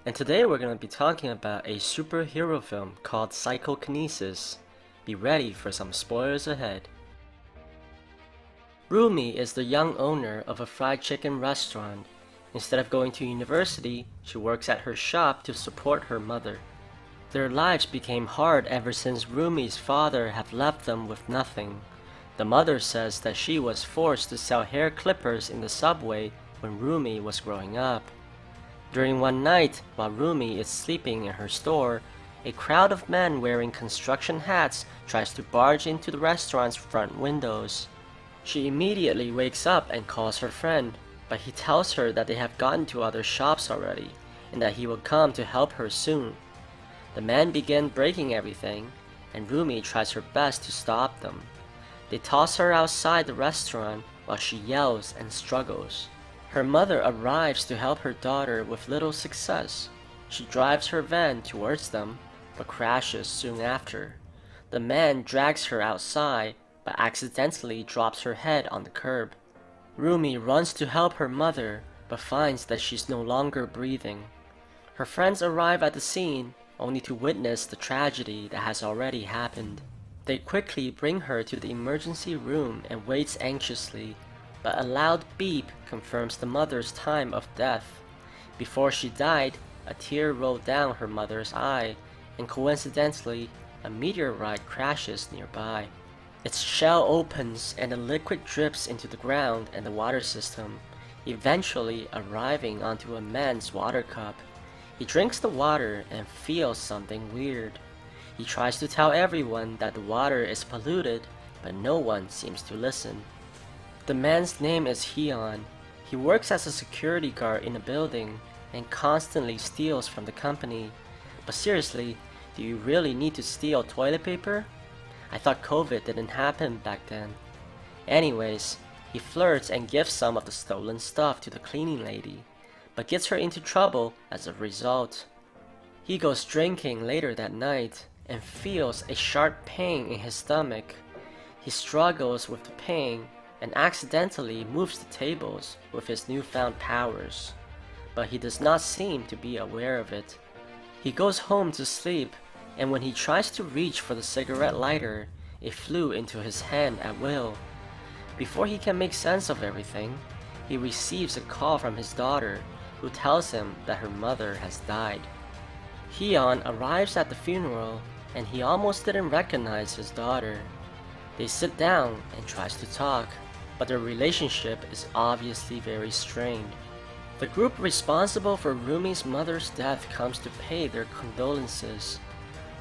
and today we're going to be talking about a superhero film called Psychokinesis. Be ready for some spoilers ahead. Rumi is the young owner of a fried chicken restaurant. Instead of going to university, she works at her shop to support her mother. Their lives became hard ever since Rumi's father had left them with nothing. The mother says that she was forced to sell hair clippers in the subway when Rumi was growing up. During one night, while Rumi is sleeping in her store, a crowd of men wearing construction hats tries to barge into the restaurant's front windows. She immediately wakes up and calls her friend, but he tells her that they have gotten to other shops already, and that he will come to help her soon. The men begin breaking everything, and Rumi tries her best to stop them. They toss her outside the restaurant while she yells and struggles. Her mother arrives to help her daughter with little success. She drives her van towards them, but crashes soon after. The man drags her outside, but accidentally drops her head on the curb. Rumi runs to help her mother, but finds that she's no longer breathing. Her friends arrive at the scene, only to witness the tragedy that has already happened. They quickly bring her to the emergency room and waits anxiously, but a loud beep confirms the mother's time of death. Before she died, a tear rolled down her mother's eye, and coincidentally, a meteorite crashes nearby. Its shell opens and the liquid drips into the ground and the water system, eventually arriving onto a man's water cup. He drinks the water and feels something weird. He tries to tell everyone that the water is polluted, but no one seems to listen. The man's name is Hyun. He works as a security guard in a building and constantly steals from the company. But seriously, do you really need to steal toilet paper? I thought COVID didn't happen back then. Anyways, he flirts and gives some of the stolen stuff to the cleaning lady, but gets her into trouble as a result. He goes drinking later that night and feels a sharp pain in his stomach. He struggles with the pain and accidentally moves the tables with his newfound powers, but he does not seem to be aware of it. He goes home to sleep, and when he tries to reach for the cigarette lighter, it flew into his hand at will. Before he can make sense of everything, he receives a call from his daughter, who tells him that her mother has died. Hyun arrives at the funeral, and he almost didn't recognize his daughter. They sit down and tries to talk, but their relationship is obviously very strained. The group responsible for Rumi's mother's death comes to pay their condolences.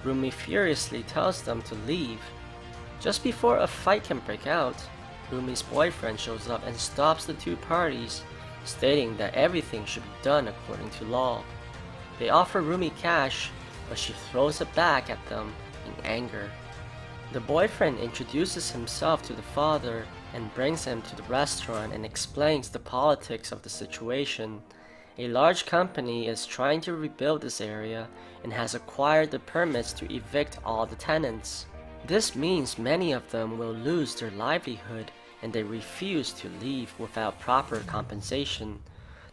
Rumi furiously tells them to leave. Just before a fight can break out, Rumi's boyfriend shows up and stops the two parties, stating that everything should be done according to law. They offer Rumi cash, but she throws it back at them in anger. The boyfriend introduces himself to the father and brings him to the restaurant and explains the politics of the situation. A large company is trying to rebuild this area and has acquired the permits to evict all the tenants. This means many of them will lose their livelihood, and they refuse to leave without proper compensation.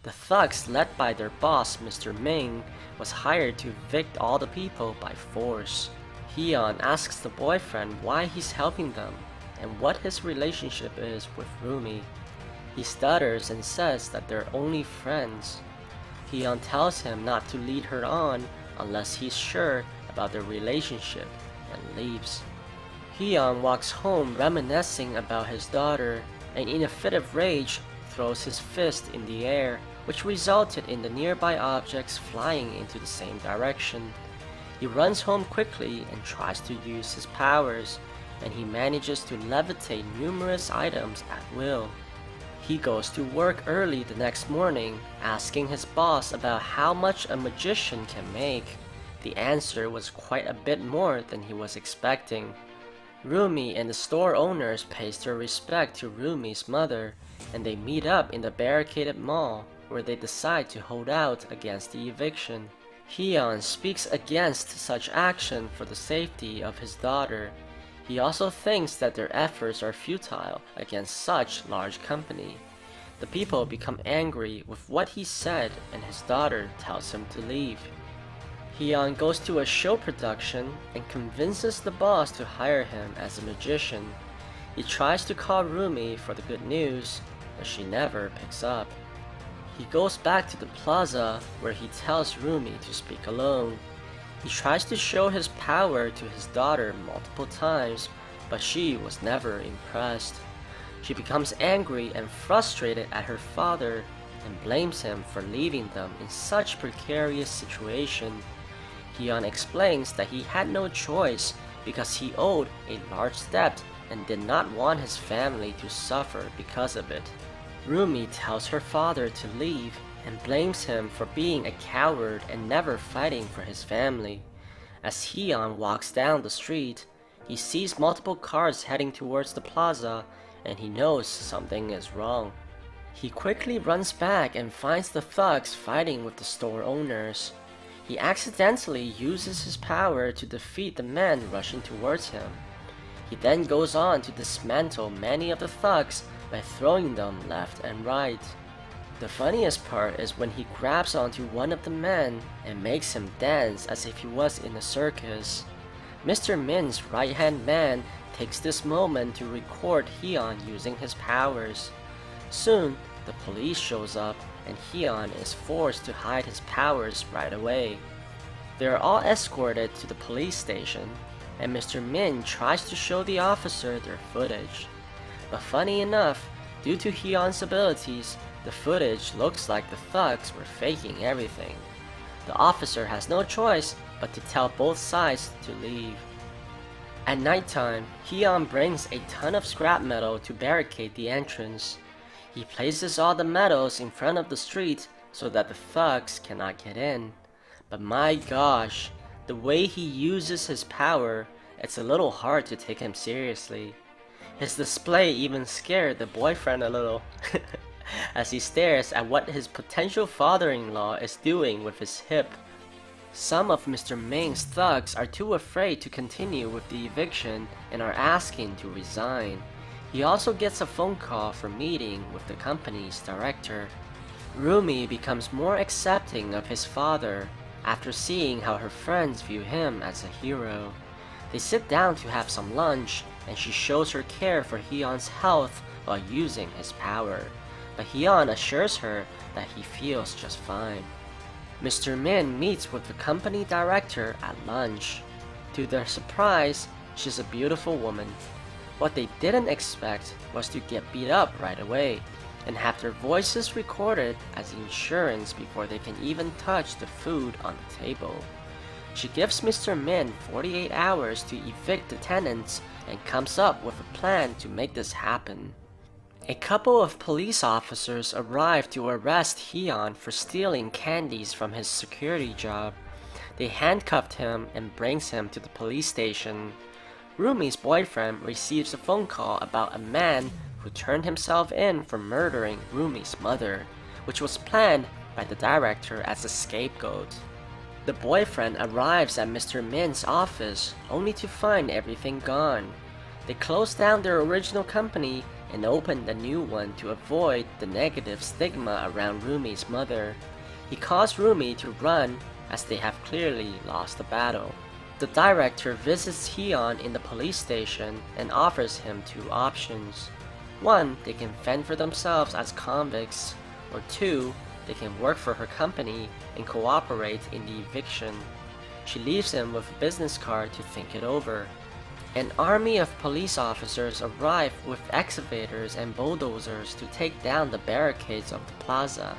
The thugs, led by their boss, Mr. Ming, was hired to evict all the people by force. Hyun asks the boyfriend why he's helping them and what his relationship is with Rumi. He stutters and says that they're only friends. Hyun tells him not to lead her on unless he's sure about their relationship and leaves. Hyun walks home reminiscing about his daughter, and in a fit of rage throws his fist in the air, which resulted in the nearby objects flying into the same direction. He runs home quickly and tries to use his powers, and he manages to levitate numerous items at will. He goes to work early the next morning, asking his boss about how much a magician can make. The answer was quite a bit more than he was expecting. Rumi and the store owners pays their respect to Rumi's mother, and they meet up in the barricaded mall, where they decide to hold out against the eviction. Hyun speaks against such action for the safety of his daughter. He also thinks that their efforts are futile against such large company. The people become angry with what he said and his daughter tells him to leave. Hyun goes to a show production and convinces the boss to hire him as a magician. He tries to call Rumi for the good news, but she never picks up. He goes back to the plaza where he tells Rumi to speak alone. He tries to show his power to his daughter multiple times, but she was never impressed. She becomes angry and frustrated at her father and blames him for leaving them in such precarious situation. Hyun explains that he had no choice because he owed a large debt and did not want his family to suffer because of it. Rumi tells her father to leave and blames him for being a coward and never fighting for his family. As Hyun walks down the street, he sees multiple cars heading towards the plaza and he knows something is wrong. He quickly runs back and finds the thugs fighting with the store owners. He accidentally uses his power to defeat the men rushing towards him. He then goes on to dismantle many of the thugs by throwing them left and right. The funniest part is when he grabs onto one of the men and makes him dance as if he was in a circus. Mr. Min's right-hand man takes this moment to record Hyun using his powers. Soon, the police shows up and Hyun is forced to hide his powers right away. They are all escorted to the police station, and Mr. Min tries to show the officer their footage. But funny enough, due to Hyun's abilities, the footage looks like the thugs were faking everything. The officer has no choice but to tell both sides to leave. At nighttime, Hyun brings a ton of scrap metal to barricade the entrance. He places all the metals in front of the street so that the thugs cannot get in. But my gosh, the way he uses his power, it's a little hard to take him seriously. His display even scared the boyfriend a little as he stares at what his potential father-in-law is doing with his hip. Some of Mr. Ming's thugs are too afraid to continue with the eviction and are asking to resign. He also gets a phone call for meeting with the company's director. Rumi becomes more accepting of his father after seeing how her friends view him as a hero. They sit down to have some lunch and she shows her care for Hyun's health while using his power, but Hyun assures her that he feels just fine. Mr. Min meets with the company director at lunch. To their surprise, she's a beautiful woman. What they didn't expect was to get beat up right away and have their voices recorded as insurance before they can even touch the food on the table. She gives Mr. Min 48 hours to evict the tenants and comes up with a plan to make this happen. A couple of police officers arrive to arrest Hyun for stealing candies from his security job. They handcuffed him and brings him to the police station. Rumi's boyfriend receives a phone call about a man who turned himself in for murdering Rumi's mother, which was planned by the director as a scapegoat. The boyfriend arrives at Mr. Min's office only to find everything gone. They close down their original company and open a new one to avoid the negative stigma around Rumi's mother. He calls Rumi to run as they have clearly lost the battle. The director visits Hyun in the police station and offers him two options. One, they can fend for themselves as convicts, or two, they can work for her company and cooperate in the eviction. She leaves him with a business card to think it over. An army of police officers arrive with excavators and bulldozers to take down the barricades of the plaza.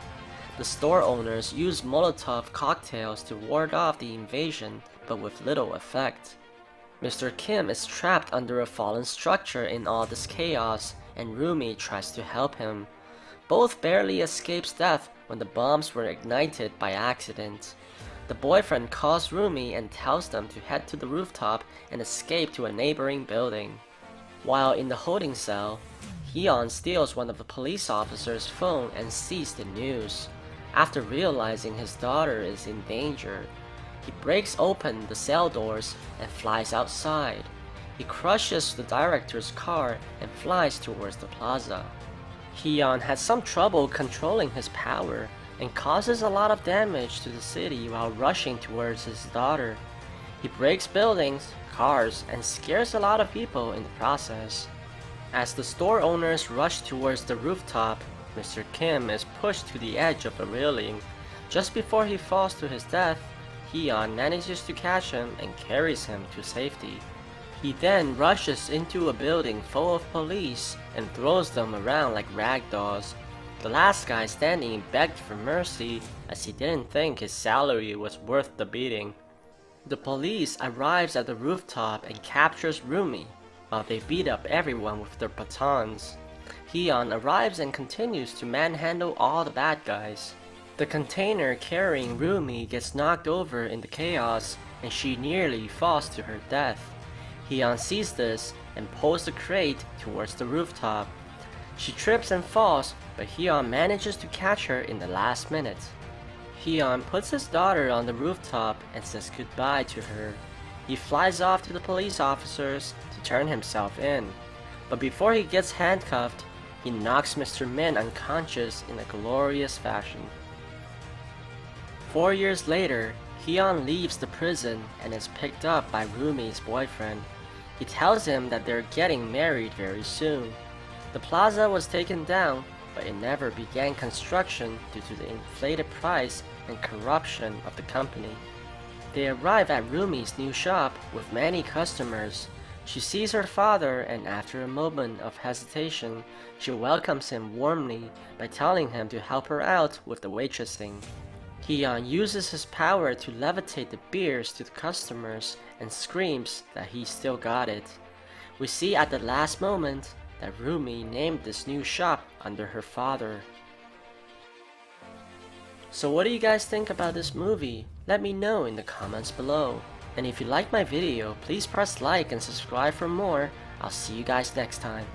The store owners use Molotov cocktails to ward off the invasion, but with little effect. Mr. Kim is trapped under a fallen structure in all this chaos, and Rumi tries to help him. Both barely escapes death when the bombs were ignited by accident. The boyfriend calls Rumi and tells them to head to the rooftop and escape to a neighboring building. While in the holding cell, Hyun steals one of the police officers' phone and sees the news. After realizing his daughter is in danger, he breaks open the cell doors and flies outside. He crushes the director's car and flies towards the plaza. Hyun has some trouble controlling his power and causes a lot of damage to the city while rushing towards his daughter. He breaks buildings, cars, and scares a lot of people in the process. As the store owners rush towards the rooftop, Mr. Kim is pushed to the edge of the railing. Just before he falls to his death, Hyun manages to catch him and carries him to safety. He then rushes into a building full of police and throws them around like rag dolls. The last guy standing begged for mercy as he didn't think his salary was worth the beating. The police arrives at the rooftop and captures Rumi, while they beat up everyone with their batons. Hyun arrives and continues to manhandle all the bad guys. The container carrying Rumi gets knocked over in the chaos and she nearly falls to her death. Hyun sees this and pulls the crate towards the rooftop. She trips and falls, but Hyun manages to catch her in the last minute. Hyun puts his daughter on the rooftop and says goodbye to her. He flies off to the police officers to turn himself in, but before he gets handcuffed, he knocks Mr. Min unconscious in a glorious fashion. 4 years later, Hyun leaves the prison and is picked up by Rumi's boyfriend. He tells him that they're getting married very soon. The plaza was taken down, but it never began construction due to the inflated price and corruption of the company. They arrive at Rumi's new shop with many customers. She sees her father and after a moment of hesitation, she welcomes him warmly by telling him to help her out with the waitressing. Hyun uses his power to levitate the beers to the customers and screams that he still got it. We see at the last moment that Rumi named this new shop under her father. So what do you guys think about this movie? Let me know in the comments below. And if you like my video, please press like and subscribe for more. I'll see you guys next time.